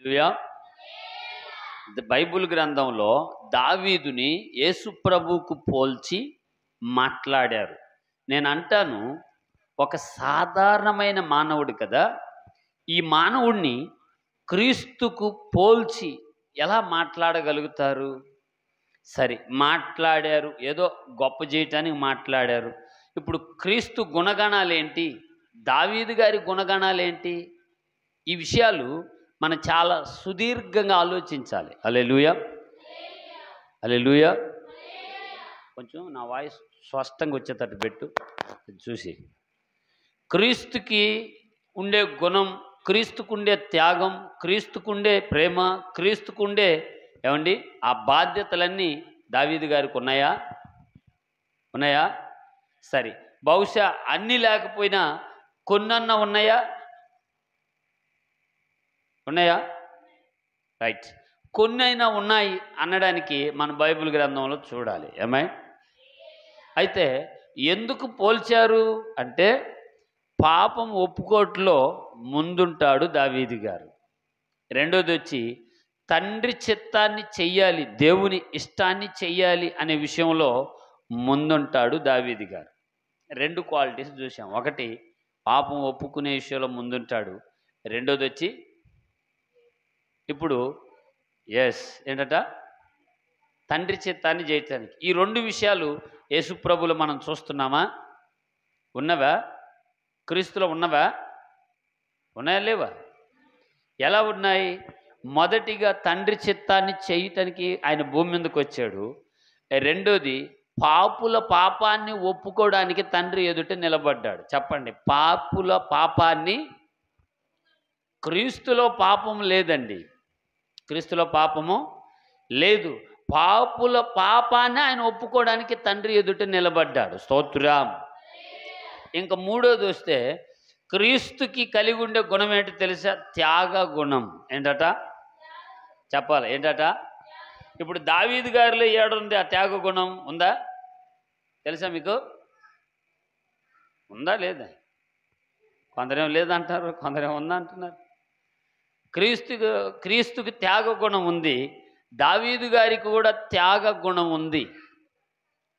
హల్లెలూయా. Bible గ్రంథంలో దావీదుని యేసు ప్రభువుకు పోల్చి మాట్లాడారు. నేను అంటాను, ఒక సాధారణమైన మానవుడు కదా, ఈ మానవుడిని క్రీస్తుకు పోల్చి ఎలా మాట్లాడగలుగుతారు? సరే, మాట్లాడారు, ఏదో గొప్ప చేయటానికి మాట్లాడారు. ఇప్పుడు క్రీస్తు గుణగణాలేంటి, దావీదు గారి గుణగణాలేంటి? ఈ విషయాలు మనం చాలా సుదీర్ఘంగా ఆలోచించాలి. హల్లెలూయా, హల్లెలూయా. కొంచెం నా వాయిస్ స్పష్టంగా వచ్చేటట్టు పెట్టు చూసి. క్రీస్తుకి ఉండే గుణం, క్రీస్తుకుండే త్యాగం, క్రీస్తుకుండే ప్రేమ, క్రీస్తుకుండే ఏమండి ఆ బాధ్యతలన్నీ దావీదు గారికి ఉన్నాయా? ఉన్నాయా? సరే, బహుశా అన్నీ లేకపోయినా కొన్నన్నా ఉన్నాయా? ఉన్నాయా? రైట్. కొన్నైనా ఉన్నాయి అనడానికి మన బైబిల్ గ్రంథంలో చూడాలి. ఏమై అయితే ఎందుకు పోల్చారు అంటే, పాపం ఒప్పుకోట్లో ముందుంటాడు దావీదు గారు. రెండోది వచ్చి తండ్రి చిత్తాన్ని చెయ్యాలి, దేవుని ఇష్టాన్ని చెయ్యాలి అనే విషయంలో ముందుంటాడు దావీదు గారు. రెండు క్వాలిటీస్ చూసాం. ఒకటి పాపం ఒప్పుకునే విషయంలో ముందుంటాడు. రెండోది వచ్చి ఇప్పుడు ఏంటట, తండ్రి చిత్తాన్ని చేయటానికి. ఈ రెండు విషయాలు యేసుప్రభులు మనం చూస్తున్నామా? ఉన్నవా? క్రీస్తులో ఉన్నవా? ఉన్నాయా లేవా? ఎలా ఉన్నాయి? మొదటిగా తండ్రి చిత్తాన్ని చేయటానికి ఆయన భూమి మీదకి వచ్చాడు. రెండోది పాపుల పాపాన్ని ఒప్పుకోవడానికి తండ్రి ఎదుట నిలబడ్డాడు. చెప్పండి, పాపుల పాపాన్ని, క్రీస్తులో పాపం లేదండి, క్రీస్తులో పాపము లేదు. పాపుల పాపాన్ని ఆయన ఒప్పుకోవడానికి తండ్రి ఎదుట నిలబడ్డాడు. స్తోత్రం. ఇంకా మూడోది వస్తే క్రీస్తుకి కలిగి ఉండే గుణం ఏంటో తెలుసా? త్యాగ గుణం. ఏంటట చెప్పాలి, ఏంటట? ఇప్పుడు దావీదు గారిలో ఏడుంది ఆ త్యాగ గుణం? ఉందా? తెలుసా మీకు? ఉందా లేదా? కొందరేమో లేదంటారు, కొందరేమో ఉందా అంటున్నారు. క్రీస్తుకి త్యాగ గుణం ఉంది, దావీదు గారికి కూడా త్యాగ గుణం ఉంది.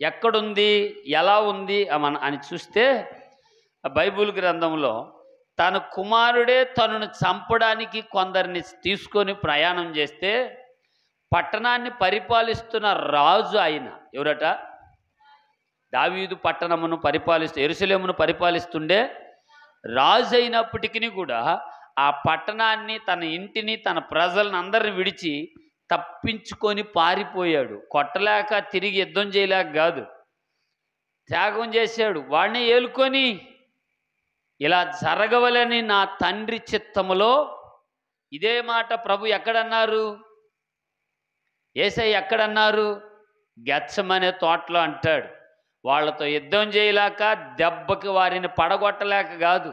ఎక్కడుంది, ఎలా ఉంది అని చూస్తే బైబిల్ గ్రంథంలో తన కుమారుడే తనను చంపడానికి కొందరిని తీసుకొని ప్రయాణం చేస్తే పట్టణాన్ని పరిపాలిస్తున్న రాజు ఆయన. ఎవరట? దావీదు పట్టణమును యెరూషలేమును పరిపాలిస్తుండే రాజు అయినప్పటికీ కూడా ఆ పట్టణాన్ని, తన ఇంటిని, తన ప్రజలను అందరిని విడిచి తప్పించుకొని పారిపోయాడు. కొట్టలేక, తిరిగి యుద్ధం చేయలేక కాదు, త్యాగం చేశాడు. వాడిని ఏలుకొని ఇలా జరగవలని నా తండ్రి చిత్తములో. ఇదే మాట ప్రభు ఎక్కడన్నారు? యేసయ్య ఎక్కడన్నారు? గెత్సెమనే తోటలో అంటాడు. వాళ్ళతో యుద్ధం చేయలేక, దెబ్బకి వారిని పడగొట్టలేక కాదు,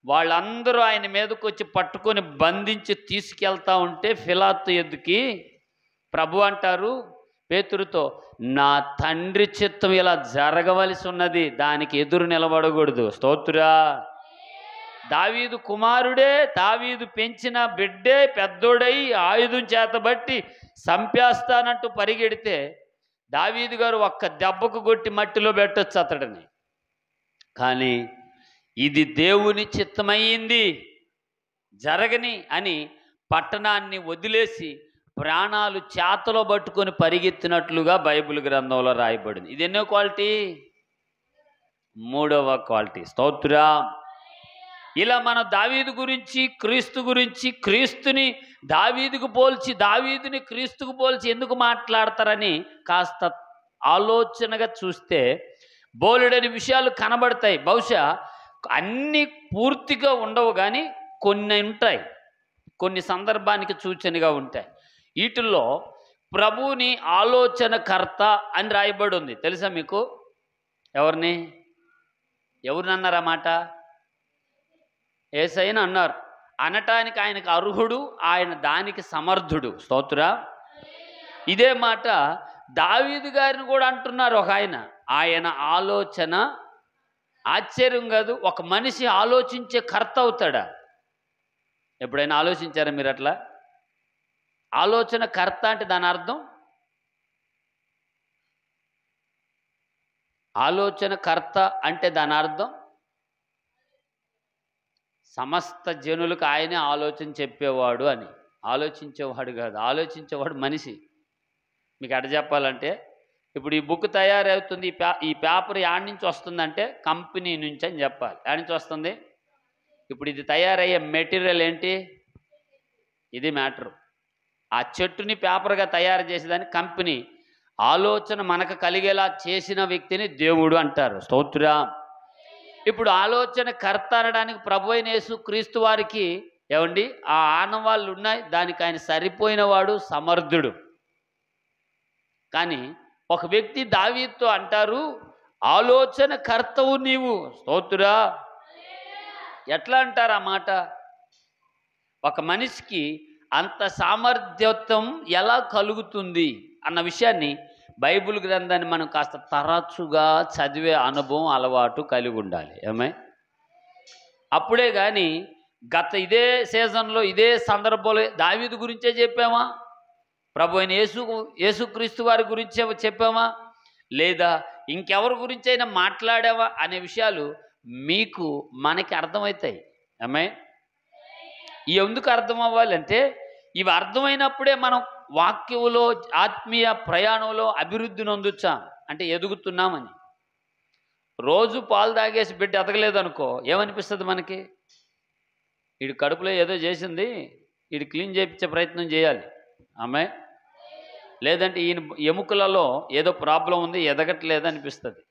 వాళ్ళందరూ ఆయన మీదకి వచ్చి పట్టుకొని బంధించి తీసుకెళ్తా ఉంటే పిలాతు ఎద్దుకి ప్రభు అంటారు పేతురుతో, నా తండ్రి చిత్తం ఇలా జరగవలసి ఉన్నది, దానికి ఎదురు నిలబడకూడదు. స్తోత్రా. దావీదు కుమారుడే, దావీదు పెంచిన బిడ్డే పెద్దోడై ఆయుధం చేతబట్టి చంపేస్తానంటూ పరిగెడితే దావీదు గారు ఒక్క దెబ్బకు కొట్టి మట్టిలో పెట్టొచ్చు అతడిని. కానీ ఇది దేవుని చిత్తమైంది, జరగని అని పట్టణాన్ని వదిలేసి ప్రాణాలు చేతలో పట్టుకొని పరిగెత్తినట్లుగా బైబిల్ గ్రంథంలో రాయబడింది. ఇది ఎన్నో క్వాలిటీ? మూడవ క్వాలిటీ. స్తోత్రం. ఇలా మన దావీదు గురించి, క్రీస్తు గురించి, క్రీస్తుని దావీదుకు పోల్చి, దావీదుని క్రీస్తుకు పోల్చి ఎందుకు మాట్లాడతారని కాస్త ఆలోచనగా చూస్తే బోలెడని విషయాలు కనబడతాయి. బహుశా అన్నీ పూర్తిగా ఉండవు, కానీ కొన్ని ఉంటాయి, కొన్ని సందర్భానికి సూచనగా ఉంటాయి. వీటిల్లో ప్రభువుని ఆలోచనకర్త అని రాయబడి ఉంది. తెలుసా మీకు? ఎవరినన్నారు ఆ మాట? యేసయ్యను అన్నారు. అనటానికి ఆయనకు అర్హుడు, ఆయన దానికి సమర్థుడు. స్తోత్రం. ఇదే మాట దావీదు గారిని కూడా అంటున్నారు ఒక ఆయన ఆలోచన. ఆశ్చర్యం కాదు, ఒక మనిషి ఆలోచించే కర్త అవుతాడా? ఎప్పుడైనా ఆలోచించారా మీరు అట్లా? ఆలోచనకర్త అంటే దాని అర్థం, ఆలోచనకర్త అంటే దాని అర్థం సమస్త జనులకు ఆయనే ఆలోచన చెప్పేవాడు అని. ఆలోచించేవాడు కాదు, ఆలోచించేవాడు మనిషి. మీకు ఎట చెప్పాలంటే, ఇప్పుడు ఈ బుక్ తయారవుతుంది, ఈ పేపర్ యాడ్ నుంచి వస్తుందంటే కంపెనీ నుంచి అని చెప్పాలి. యాడ్ నుంచి వస్తుంది. ఇప్పుడు ఇది తయారయ్యే మెటీరియల్ ఏంటి? ఇది మ్యాటరు. ఆ చెట్టుని పేపర్గా తయారు చేసేదాన్ని కంపెనీ. ఆలోచన మనకు కలిగేలా చేసిన వ్యక్తిని దేవుడు అంటారు. స్తోత్రం. ఇప్పుడు ఆలోచన కర్త అనడానికి ప్రభువైన యేసుక్రీస్తు వారికి ఏమండి ఆ ఆనవాళ్ళు ఉన్నాయి. దానికి ఆయన సరిపోయిన వాడు, సమర్థుడు. కానీ ఒక వ్యక్తి దావీదుతో అంటారు, ఆలోచన కర్తవు నీవు. స్తోత్రా. ఎట్లా అంటారు ఆ మాట? ఒక మనిషికి అంత సామర్థ్యత్వం ఎలా కలుగుతుంది అన్న విషయాన్ని బైబిల్ గ్రంథాన్ని మనం కాస్త తరచుగా చదివే అనుభవం, అలవాటు కలిగి ఉండాలి. ఏమై? అప్పుడే కానీ ఇదే సీజన్లో ఇదే సందర్భంలో దావీదు గురించే చెప్పామా, ప్రభు అయిన యేసుక్రీస్తు వారి గురించే చెప్పామా, లేదా ఇంకెవరి గురించైనా మాట్లాడావా అనే విషయాలు మనకి అర్థమవుతాయి. ఏమై? ఎందుకు అర్థం అవ్వాలంటే ఇవి అర్థమైనప్పుడే మనం వాక్యంలో, ఆత్మీయ ప్రయాణంలో అభివృద్ధి నొందుచాం, అంటే ఎదుగుతున్నామని. రోజు పాలు తాగేసి బిడ్డ ఎదగలేదనుకో, ఏమనిపిస్తుంది మనకి? వీడి కడుపులో ఏదో చేసింది, వీడి క్లీన్ చేయించే ప్రయత్నం చేయాలి. ఆమె లేదంటే ఈయన ఎముకలలో ఏదో ప్రాబ్లం ఉంది, ఎదగట్లేదు అనిపిస్తుంది.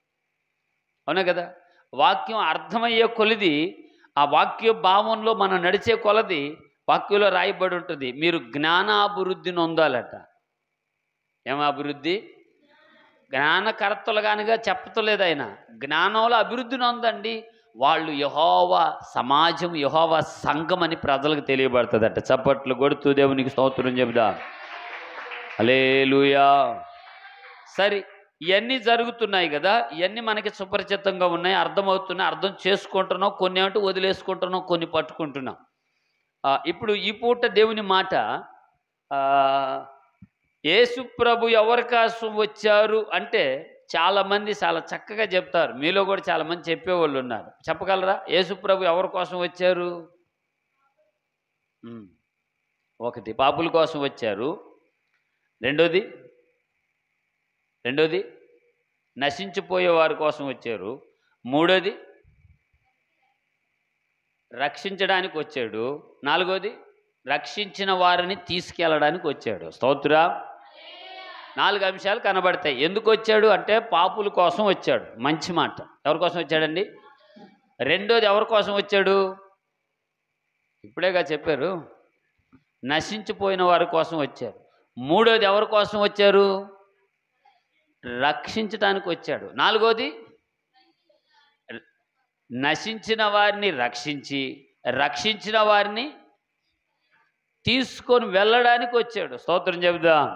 అవునా కదా? వాక్యం అర్థమయ్యే కొలిది, ఆ వాక్య భావంలో మనం నడిచే కొలది వాక్యంలో రాయబడి ఉంటుంది, మీరు జ్ఞానాభివృద్ధి నొందాలట. ఏమభివృద్ధి? జ్ఞానకర్తలుగానిగా చెప్పలేదు ఆయన. జ్ఞానంలో అభివృద్ధి నొందండి. వాళ్ళు యెహోవా సమాజం, యెహోవా సంఘం అని ప్రజలకు తెలియబడుతుందట. చప్పట్లు కొడుతూ దేవునికి స్తోత్రం చెబుదా. హల్లెలూయా. సరే, ఇవన్నీ జరుగుతున్నాయి కదా, ఇవన్నీ మనకి సుపరిచితంగా ఉన్నాయి, అర్థమవుతున్నాయి, అర్థం చేసుకుంటున్నాం. కొన్ని ఏమంటే వదిలేసుకుంటున్నాం, కొన్ని పట్టుకుంటున్నాం. ఇప్పుడు ఈ పూట దేవుని మాట, యేసు ప్రభు ఎవరి కోసం వచ్చారు అంటే చాలామంది చాలా చక్కగా చెప్తారు. మీలో కూడా చాలామంది చెప్పేవాళ్ళు ఉన్నారు. చెప్పగలరా? యేసు ప్రభు ఎవరి కోసం వచ్చారు? ఒకటి, పాపుల కోసం వచ్చారు. రెండోది నశించిపోయే వారి కోసం వచ్చారు. మూడోది రక్షించడానికి వచ్చాడు. నాలుగోది రక్షించిన వారిని తీసుకెళ్ళడానికి వచ్చాడు. స్తోత్రా. 4 అంశాలు కనబడతాయి. ఎందుకు వచ్చాడు అంటే పాపుల కోసం వచ్చాడు. మంచి మాట. ఎవరి కోసం వచ్చాడండి? రెండోది ఎవరి కోసం వచ్చాడు? ఇప్పుడేగా చెప్పారు, నశించిపోయిన వారి కోసం వచ్చారు. మూడోది ఎవరి కోసం వచ్చారు? రక్షించడానికి వచ్చాడు. నాలుగోది నశించిన వారిని రక్షించి, రక్షించిన వారిని తీసుకొని వెళ్ళడానికి వచ్చాడు. స్తోత్రం చెబుదాం.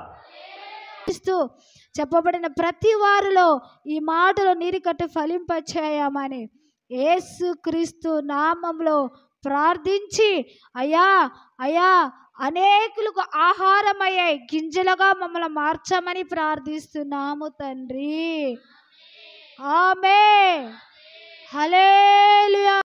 చెప్పబడిన ప్రతి వారిలో ఈ మాటలు నీరుకట్టు ఫలింపచేయమని యేసుక్రీస్తు నామంలో ప్రార్థించి, అయ్యా అయ్యా అనేకులకు ఆహారమయ్యాయి గింజలుగా మమ్మల్ని మార్చమని ప్రార్థిస్తున్నాము తండ్రి. ఆమేన్. హల్లెలూయా.